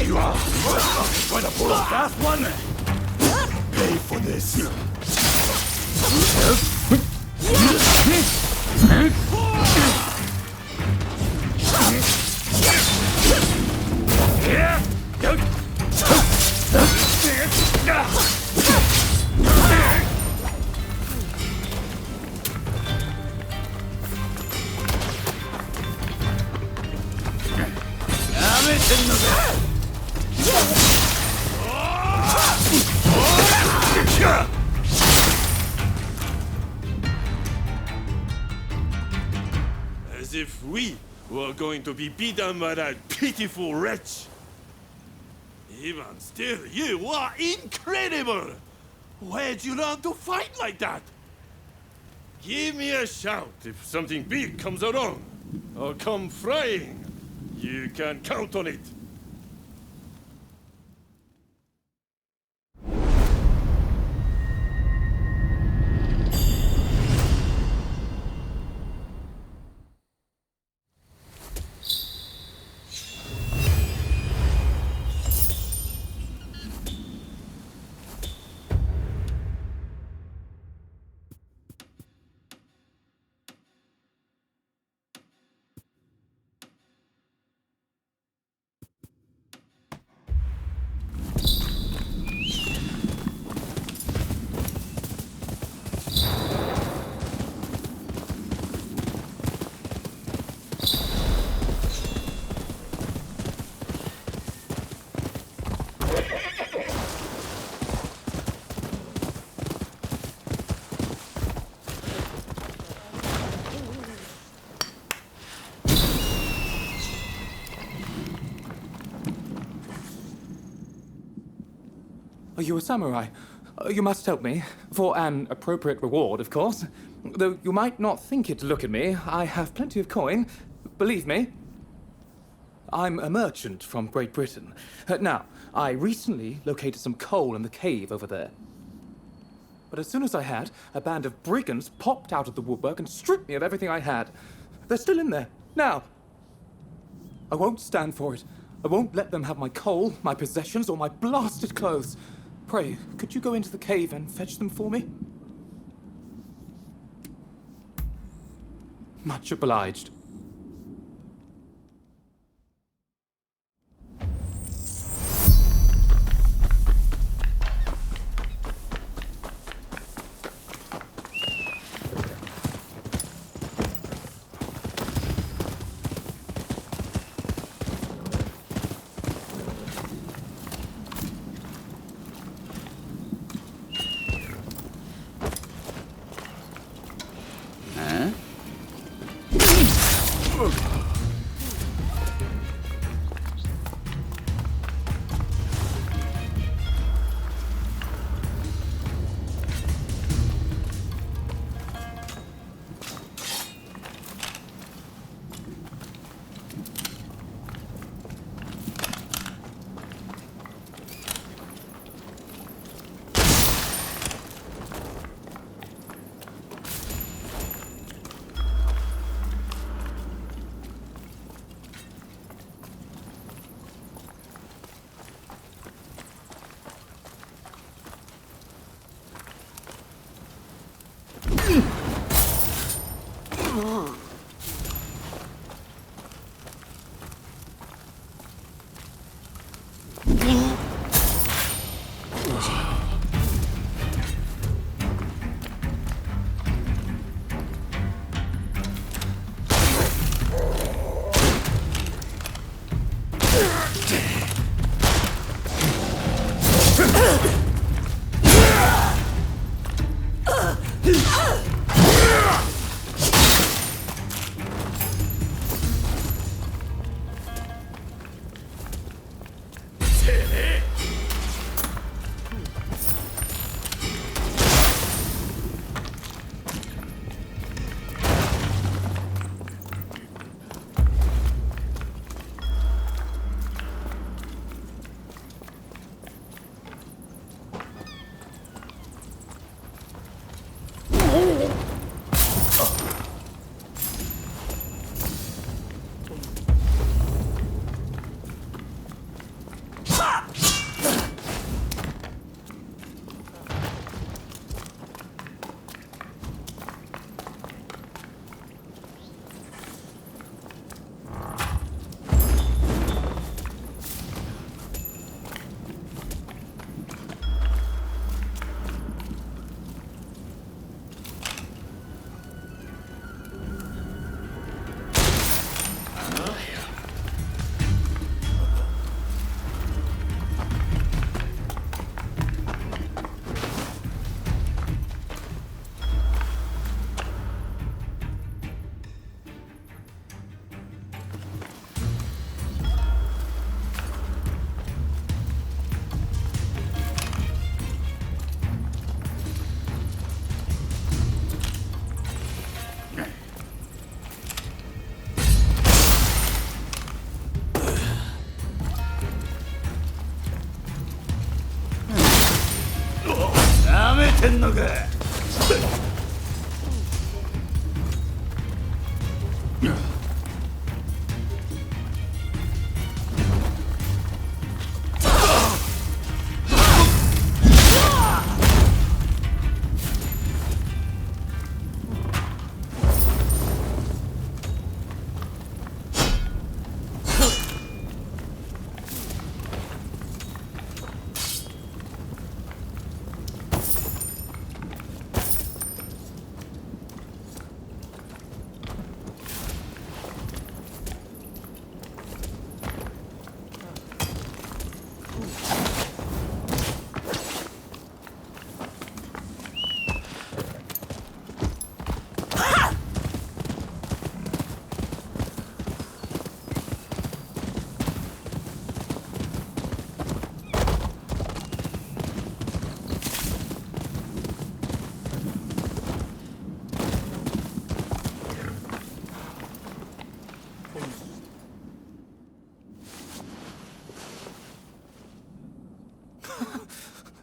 You are going to pull a fast one. Pay for this. As if we were going to be beaten by that pitiful wretch. Even still, you are incredible! Where'd you learn to fight like that? Give me a shout if something big comes along. I'll come flying. You can count on it. Are you a samurai? You must help me. For an appropriate reward, of course. Though you might not think it to look at me, I have plenty of coin. Believe me. I'm a merchant from Great Britain. Now, I recently located some coal in the cave over there. But as soon as I had, a band of brigands popped out of the woodwork and stripped me of everything I had. They're still in there, now. I won't stand for it. I won't let them have my coal, my possessions, or my blasted clothes. Pray, could you go into the cave and fetch them for me? Much obliged.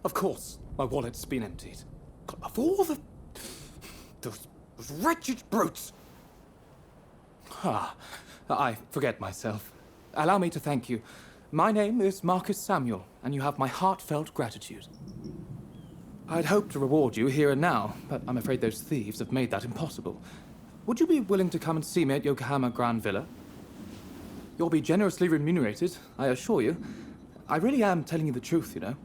Of course, my wallet's been emptied. Of all those wretched brutes! Ah, I forget myself. Allow me to thank you. My name is Marcus Samuel, and you have my heartfelt gratitude. I'd hoped to reward you here and now, but I'm afraid those thieves have made that impossible. Would you be willing to come and see me at Yokohama Grand Villa? You'll be generously remunerated, I assure you. I really am telling you the truth, you know.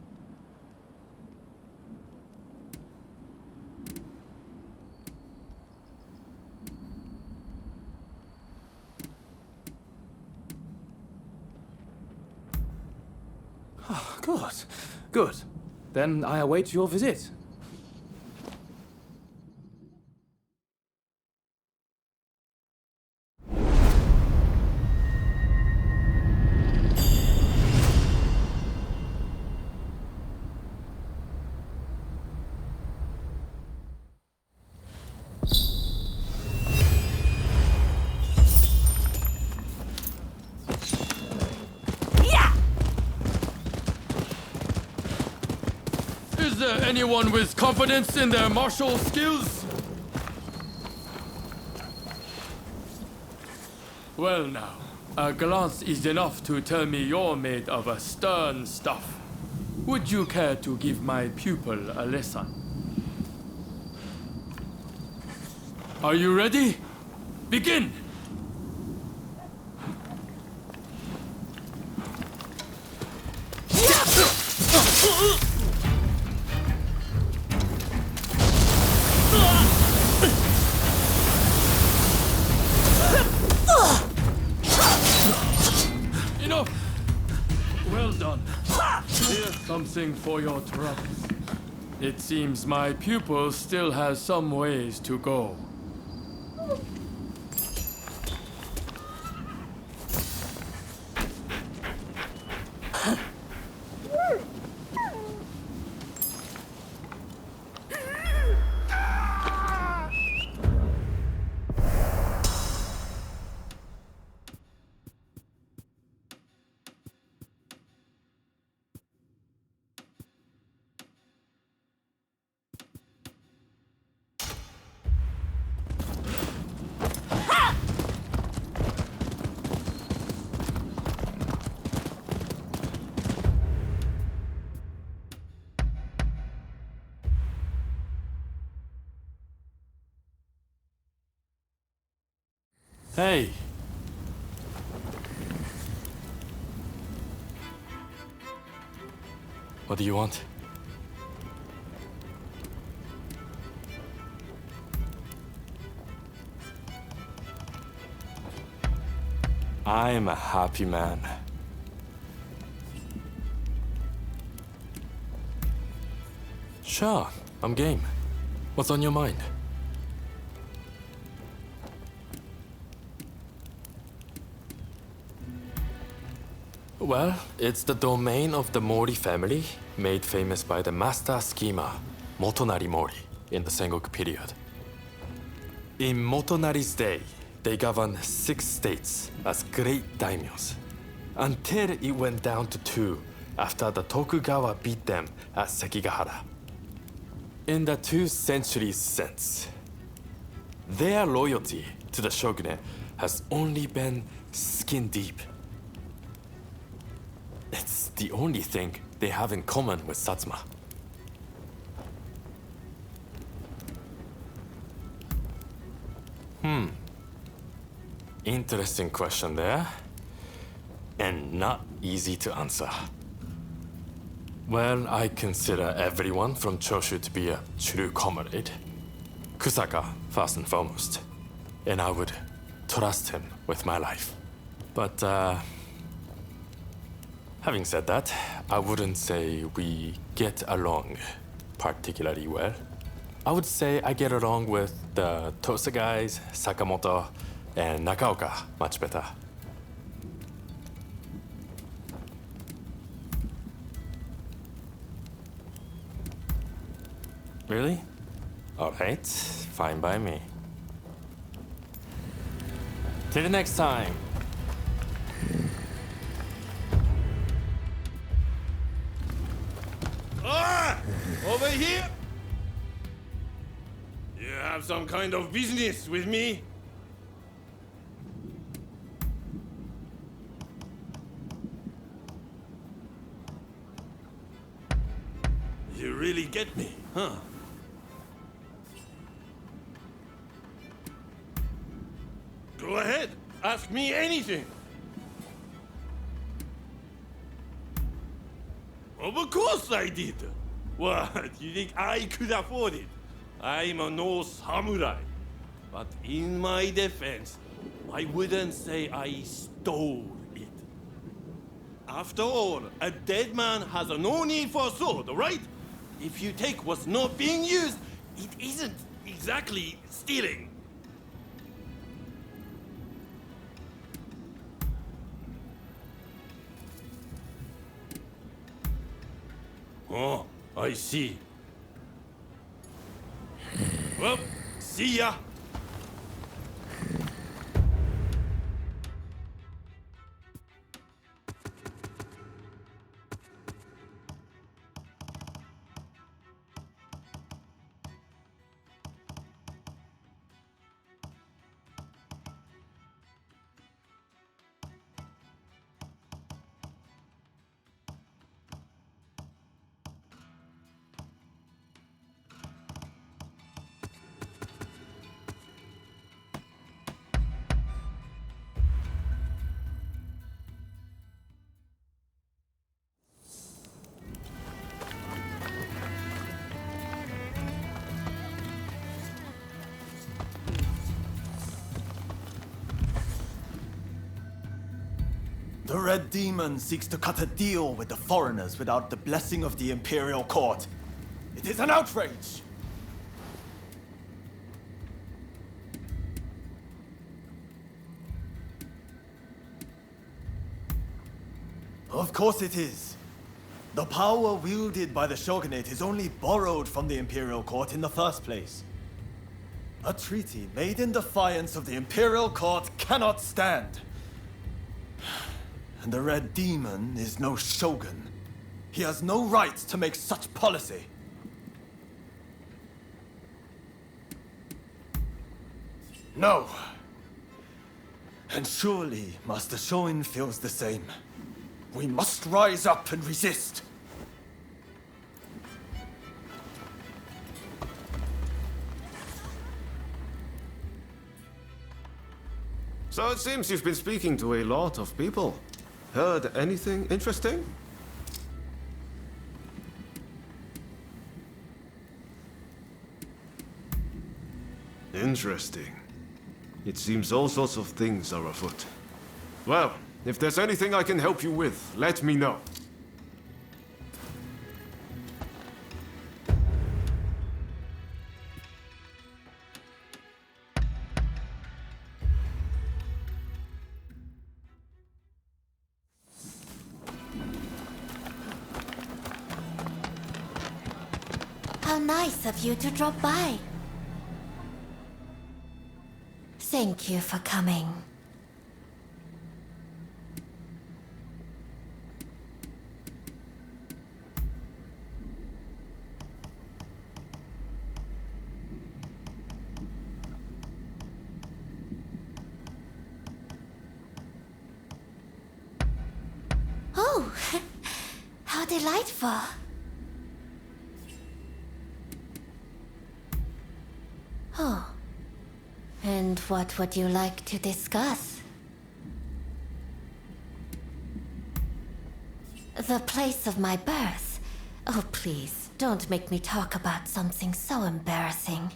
Oh, good. Good. Then I await your visit. Is there anyone with confidence in their martial skills? Well now, a glance is enough to tell me you're made of a stern stuff. Would you care to give my pupil a lesson? Are you ready? Begin! Enough! Well done. Here's something for your troubles. It seems my pupil still has some ways to go. Hey! What do you want? I'm a happy man. Sure, I'm game. What's on your mind? Well, it's the domain of the Mori family, made famous by the master schemer, Motonari Mori, in the Sengoku period. In Motonari's day, they governed 6 states as great daimyos, until it went down to 2 after the Tokugawa beat them at Sekigahara. In the 2 centuries since, their loyalty to the shogunate has only been skin deep. It's the only thing they have in common with Satsuma. Interesting question there, and not easy to answer. Well, I consider everyone from Choshu to be a true comrade. Kusaka, first and foremost. And I would trust him with my life. But, having said that, I wouldn't say we get along particularly well. I would say I get along with the Tosa guys, Sakamoto, and Nakaoka much better. Really? Alright, fine by me. Till the next time. Ah! Over here! You have some kind of business with me? You really get me, huh? Go ahead, ask me anything. Of course I did. What, you think I could afford it? I'm a no samurai. But in my defense, I wouldn't say I stole it. After all, a dead man has no need for a sword, right? If you take what's not being used, it isn't exactly stealing. Oh, I see. Well, see ya. The Red Demon seeks to cut a deal with the foreigners without the blessing of the Imperial Court. It is an outrage! Of course it is. The power wielded by the Shogunate is only borrowed from the Imperial Court in the first place. A treaty made in defiance of the Imperial Court cannot stand. And the Red Demon is no shogun. He has no right to make such policy. No. And surely Master Shoin feels the same. We must rise up and resist. So it seems you've been speaking to a lot of people. Heard anything interesting? Interesting. It seems all sorts of things are afoot. Well, if there's anything I can help you with, let me know. How nice of you to drop by. Thank you for coming. Oh, how delightful. Oh, and what would you like to discuss? The place of my birth. Oh, please, don't make me talk about something so embarrassing.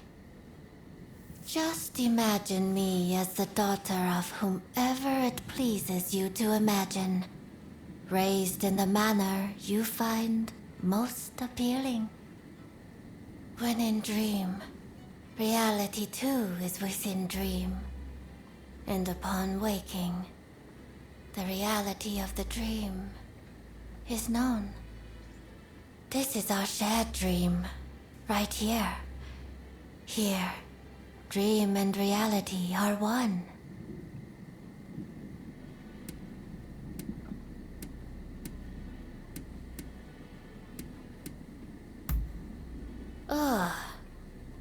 Just imagine me as the daughter of whomever it pleases you to imagine, raised in the manner you find most appealing. When in dream, reality too is within dream, and upon waking, the reality of the dream is known. This is our shared dream, right here. Here, dream and reality are one. Ugh,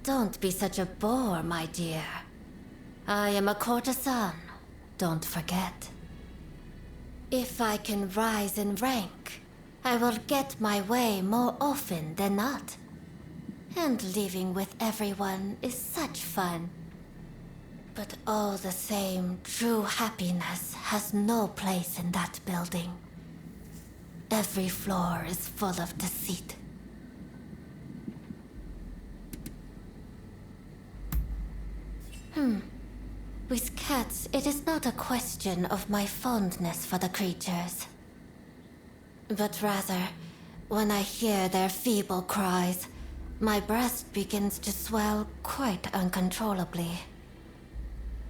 don't be such a bore, my dear. I am a courtesan, don't forget. If I can rise in rank, I will get my way more often than not. And living with everyone is such fun. But all the same, true happiness has no place in that building. Every floor is full of deceit. With cats, it is not a question of my fondness for the creatures. But rather, when I hear their feeble cries, my breast begins to swell quite uncontrollably.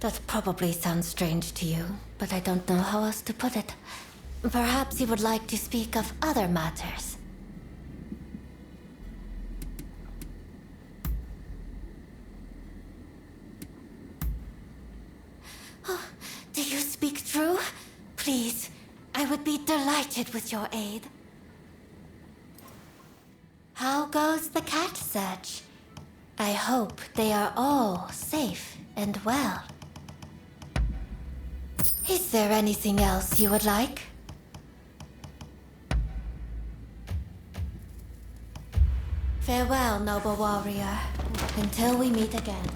That probably sounds strange to you, but I don't know how else to put it. Perhaps you would like to speak of other matters. Oh, do you speak true? Please, I would be delighted with your aid. How goes the cat search? I hope they are all safe and well. Is there anything else you would like? Farewell, noble warrior. Until we meet again.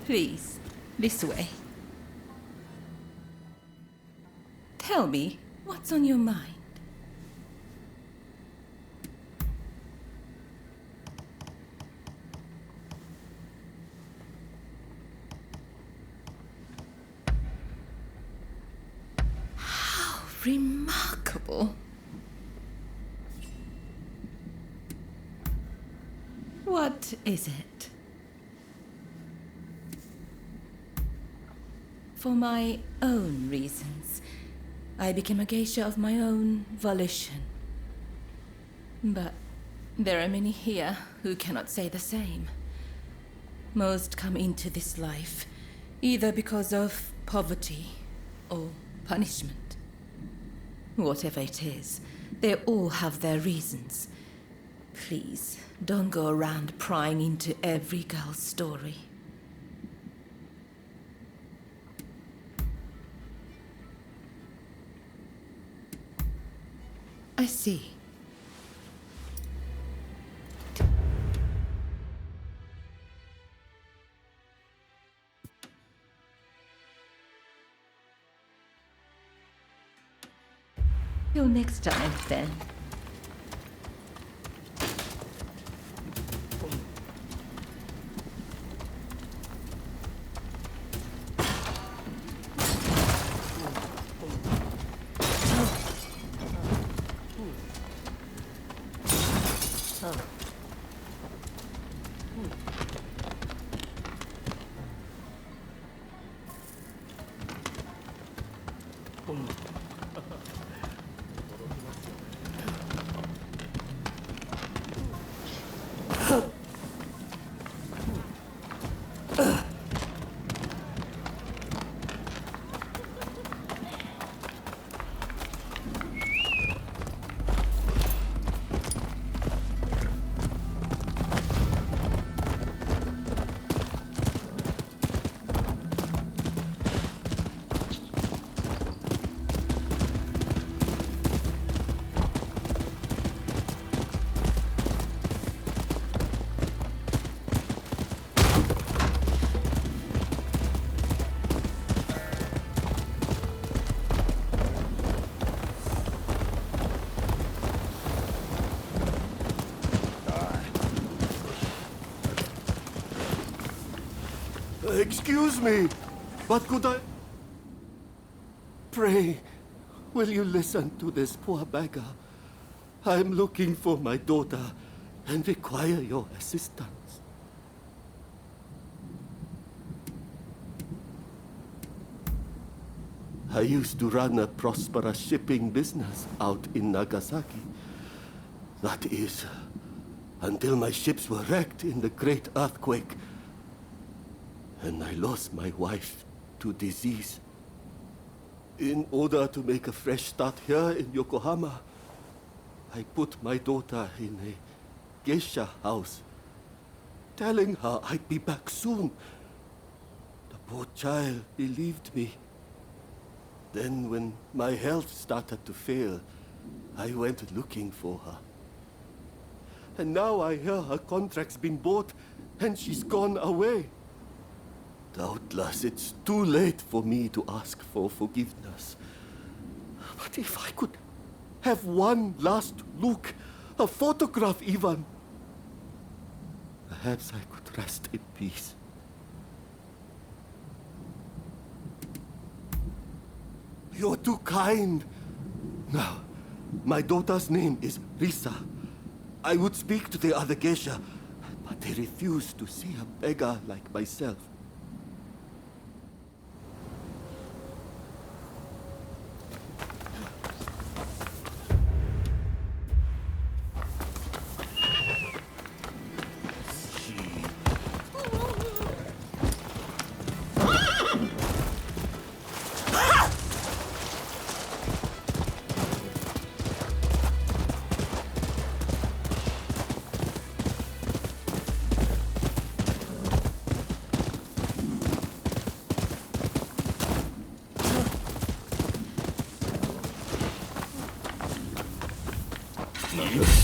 Please, this way. Tell me, what's on your mind? remarkable. What is it? For my own reasons, I became a geisha of my own volition. But there are many here who cannot say the same. Most come into this life either because of poverty or punishment. Whatever it is, they all have their reasons. Please, don't go around prying into every girl's story. I see. Till next time, then. Excuse me, but could I... Pray, will you listen to this poor beggar? I'm looking for my daughter and require your assistance. I used to run a prosperous shipping business out in Nagasaki. That is, until my ships were wrecked in the great earthquake. And I lost my wife to disease. In order to make a fresh start here in Yokohama, I put my daughter in a geisha house, telling her I'd be back soon. The poor child believed me. Then when my health started to fail, I went looking for her. And now I hear her contract's been bought and she's gone away. Doubtless, it's too late for me to ask for forgiveness. But if I could have one last look, a photograph even, perhaps I could rest in peace. You're too kind. Now, my daughter's name is Risa. I would speak to the other geisha, but they refuse to see a beggar like myself.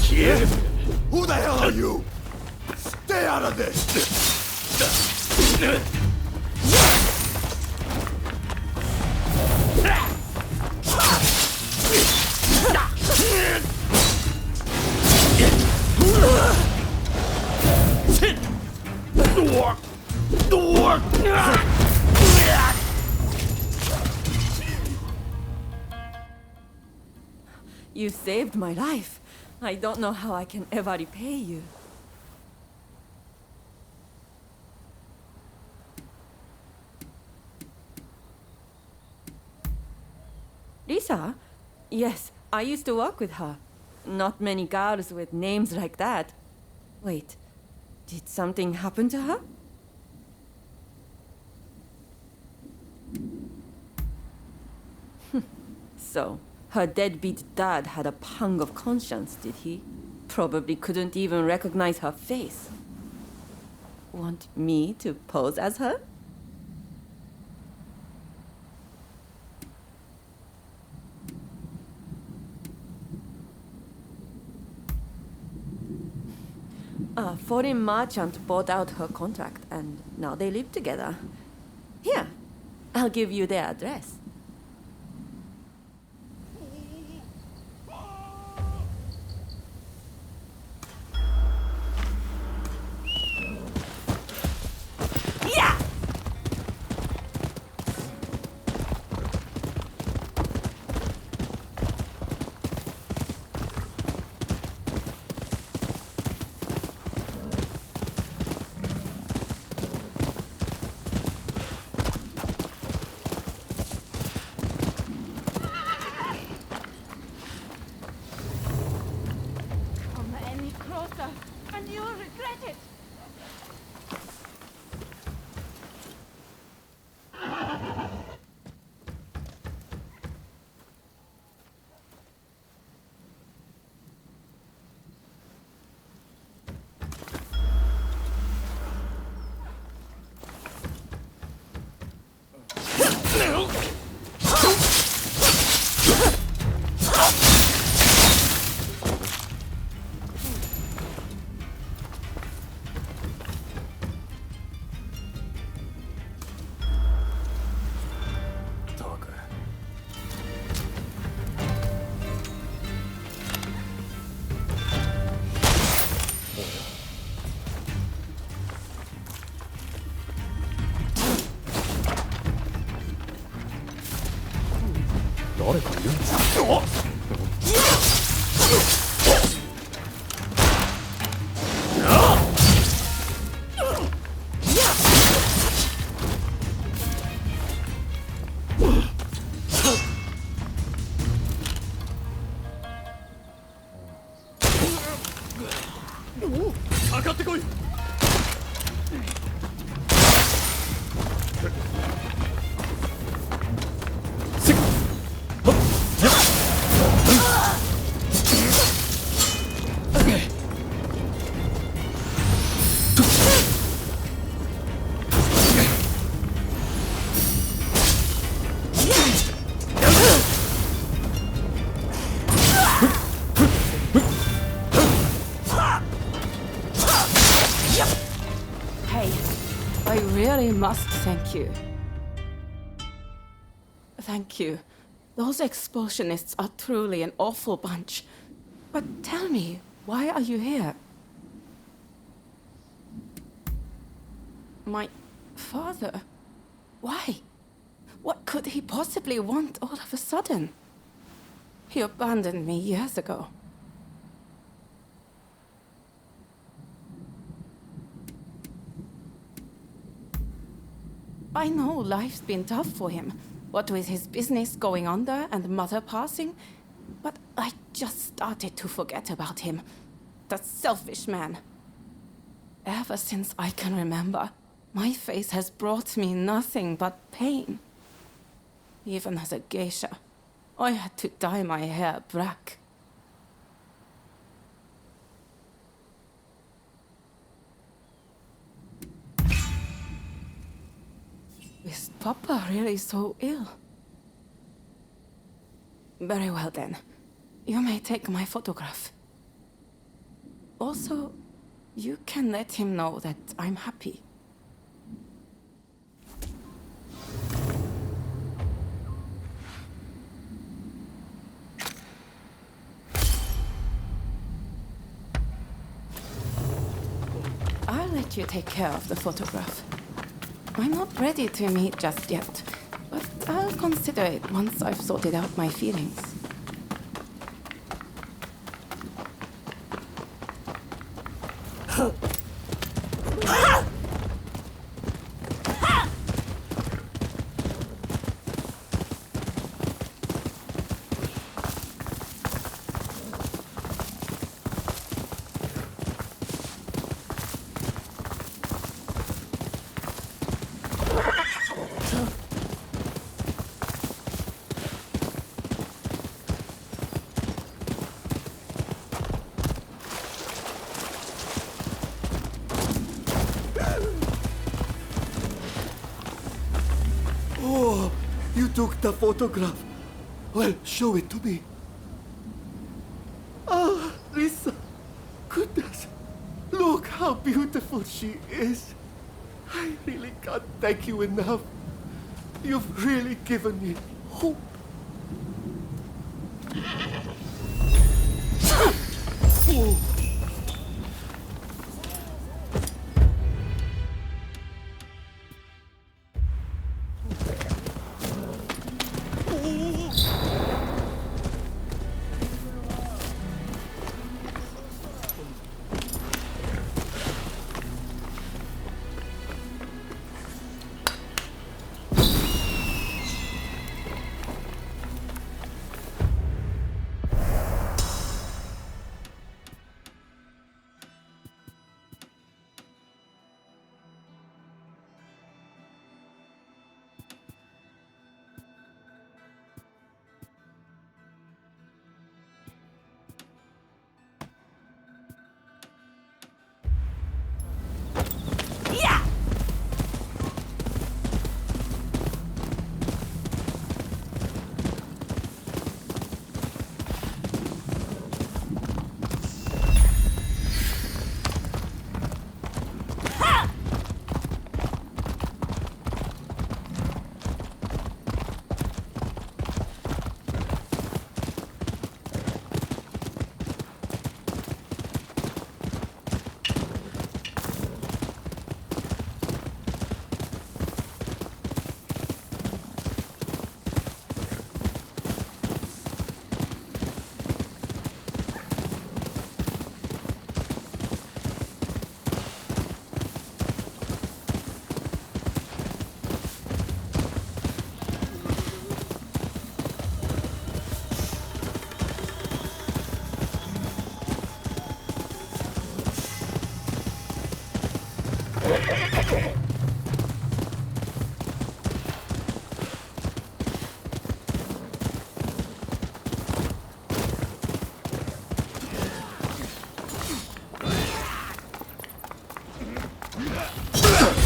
Kid? Who the hell are you? Stay out of this! You saved my life. I don't know how I can ever repay you. Lisa? Yes, I used to work with her. Not many girls with names like that. Wait, did something happen to her? So, her deadbeat dad had a pang of conscience, did he? Probably couldn't even recognize her face. Want me to pose as her? A foreign merchant bought out her contract, and now they live together. Here, I'll give you their address. Yeah! And you'll regret it. I must thank you. Thank you. Those expulsionists are truly an awful bunch. But tell me, why are you here? My father? Why? What could he possibly want all of a sudden? He abandoned me years ago. I know life's been tough for him, what with his business going under and mother passing, but I just started to forget about him. That selfish man. Ever since I can remember, my face has brought me nothing but pain. Even as a geisha, I had to dye my hair black. Is Papa really so ill? Very well then. You may take my photograph. Also, you can let him know that I'm happy. I'll let you take care of the photograph. I'm not ready to meet just yet, but I'll consider it once I've sorted out my feelings. You took the photograph. Well, show it to me. Ah, Lisa. Goodness. Look how beautiful she is. I really can't thank you enough. You've really given me hope. Oh.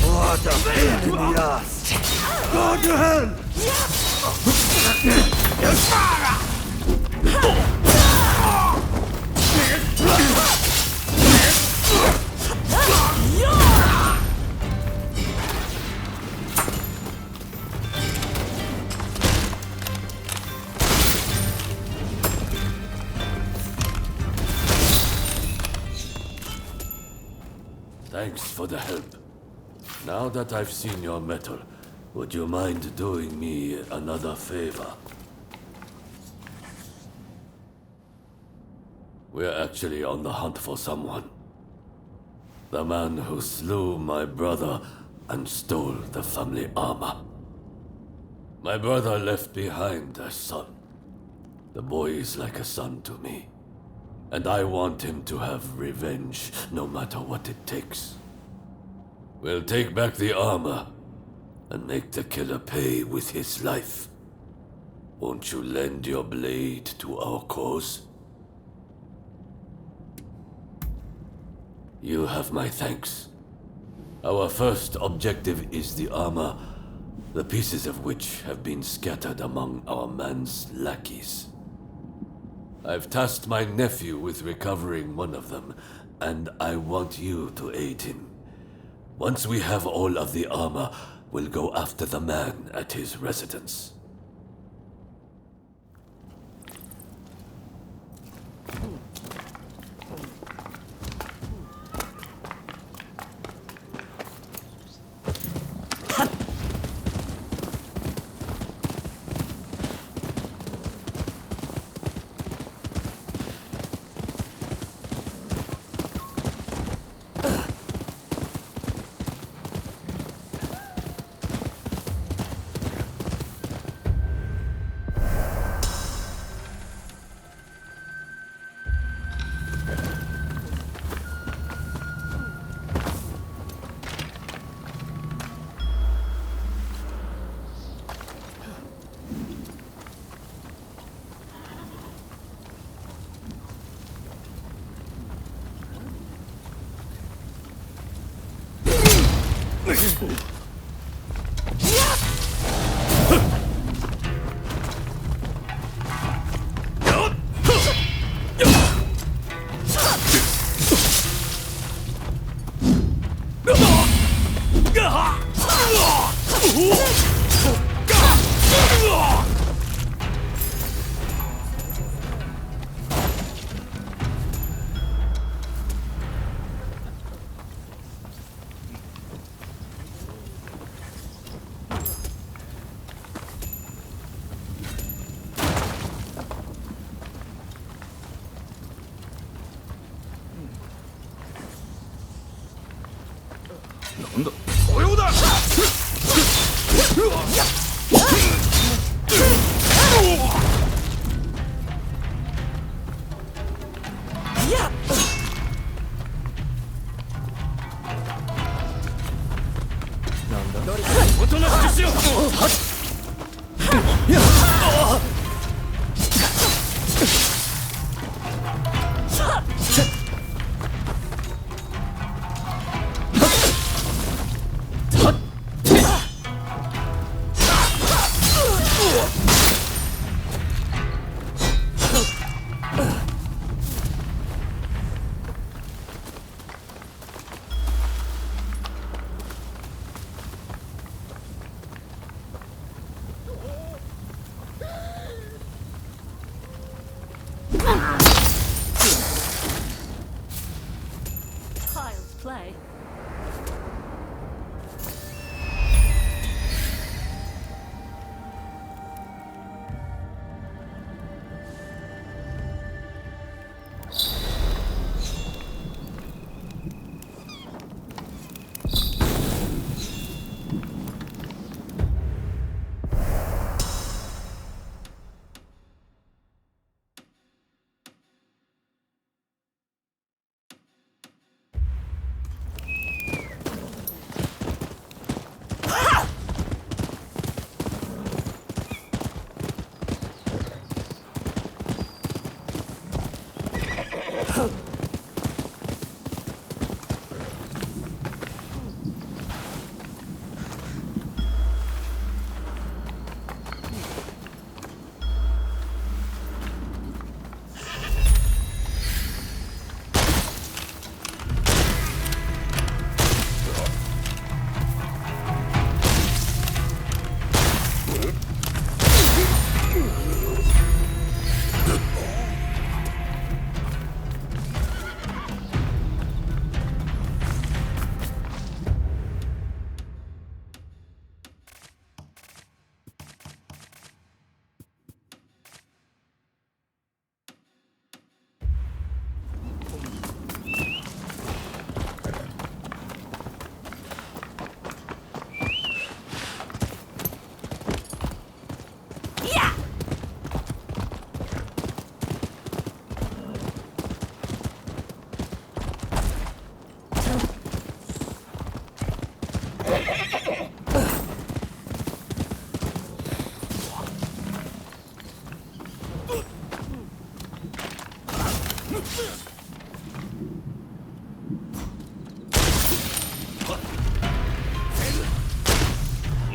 What a pain in the ass! Go to hell! Thanks for the help. Now that I've seen your metal, would you mind doing me another favor? We're actually on the hunt for someone. The man who slew my brother and stole the family armor. My brother left behind a son. The boy is like a son to me. And I want him to have revenge, no matter what it takes. We'll take back the armor and make the killer pay with his life. Won't you lend your blade to our cause? You have my thanks. Our first objective is the armor, the pieces of which have been scattered among our man's lackeys. I've tasked my nephew with recovering one of them, and I want you to aid him. Once we have all of the armor, we'll go after the man at his residence. Play.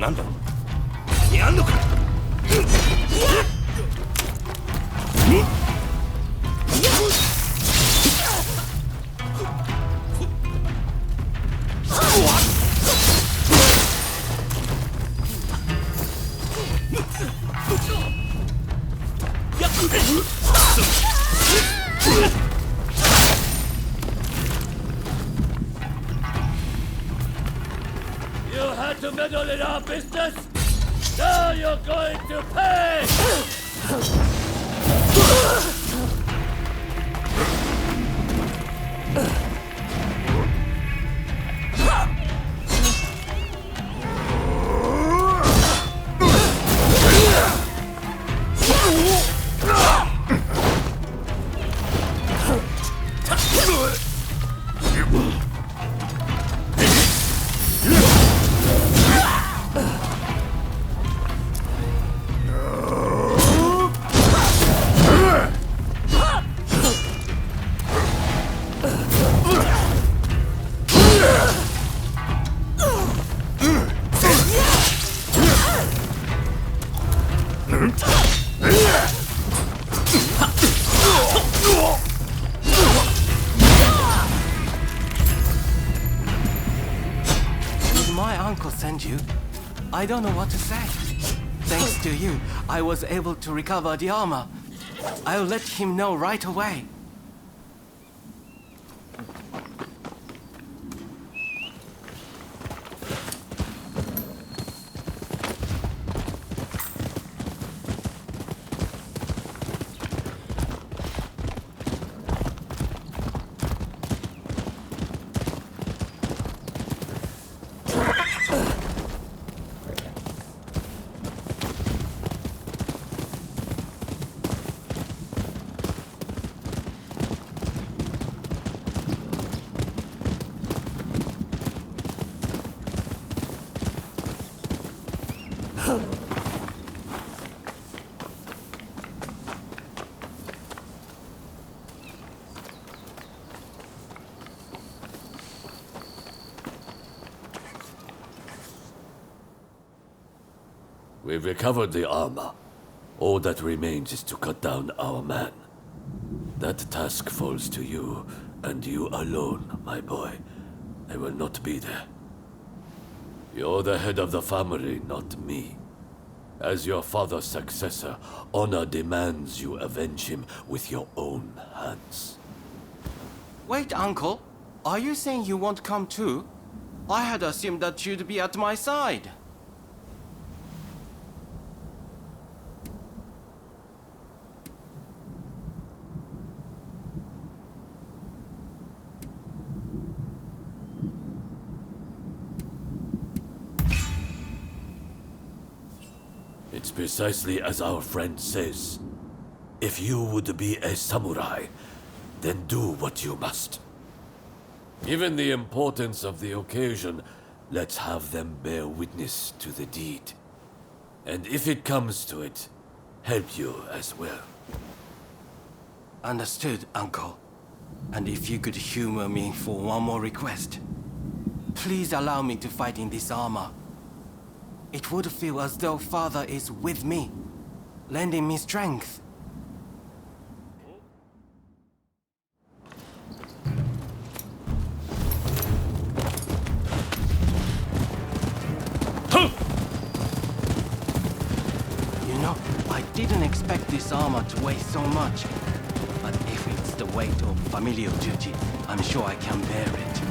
なんだやんのか。You had to meddle in our business? Now you're going to pay! sent you. I don't know what to say. Thanks to you, I was able to recover the armor. I'll let him know right away. We've recovered the armor. All that remains is to cut down our man. That task falls to you, and you alone, my boy. I will not be there. You're the head of the family, not me. As your father's successor, honor demands you avenge him with your own hands. Wait, Uncle. Are you saying you won't come too? I had assumed that you'd be at my side. It's precisely as our friend says. If you would be a samurai, then do what you must. Given the importance of the occasion, let's have them bear witness to the deed. And if it comes to it, help you as well. Understood, Uncle. And if you could humor me for one more request. Please allow me to fight in this armor. It would feel as though Father is with me, lending me strength. You know, I didn't expect this armor to weigh so much. But if it's the weight of familial duty, I'm sure I can bear it.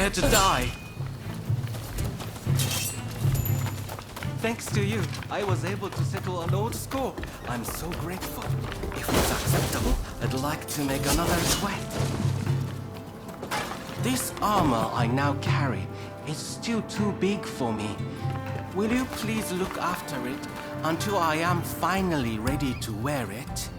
prepare to die. Thanks to you, I was able to settle an old score. I'm so grateful. If it's acceptable, I'd like to make another request. This armor I now carry is still too big for me. Will you please look after it until I am finally ready to wear it?